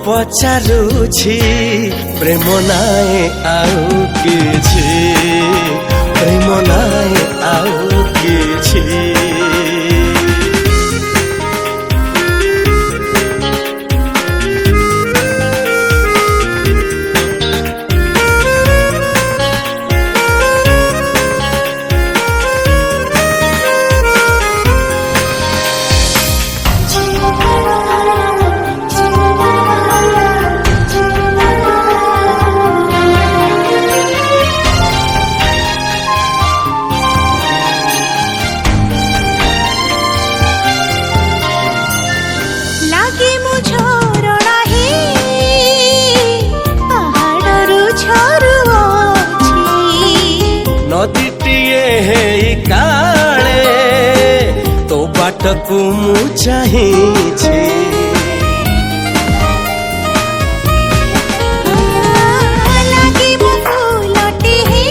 पचारुछि प्रेम नाए आउ किछि प्रेम नाए आउ किछि नदीटिए हे काले तो बाटकु मु चाहिछि लागे मु फूलटे हे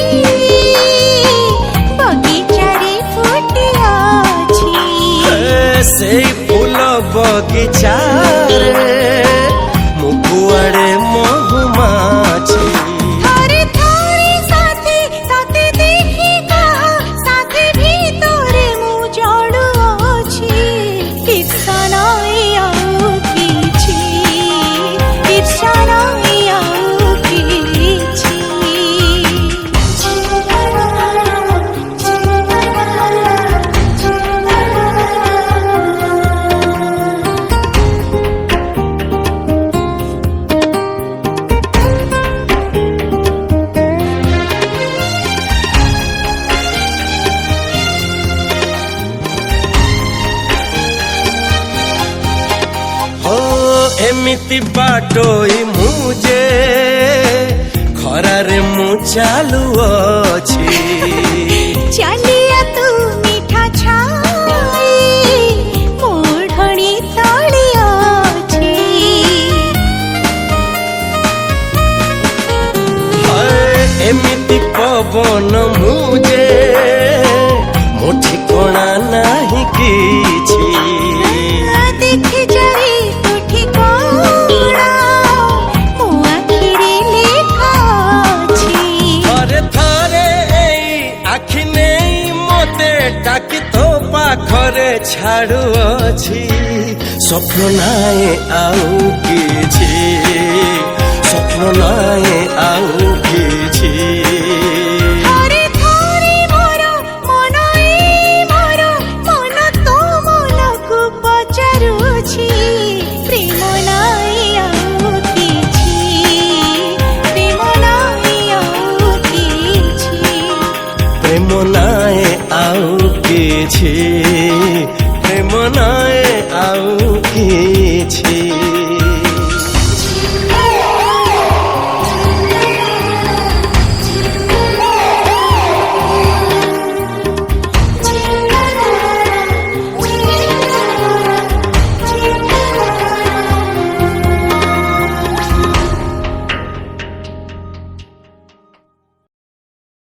बगीचारे फुटियाछि से फूल बगीचारे मु कुआड़े महुमाछि एमिति बाटोई मुझे खरारे मु चालू अछि चलिया तू मीठा छाई मोढ़णी तली अछि एमिति पवन मुझे मो ठिकाना नाही किछि देखि जाई डाकी तो पाखरे छाड़ू अछि स्वप्न नाए आउ किछि।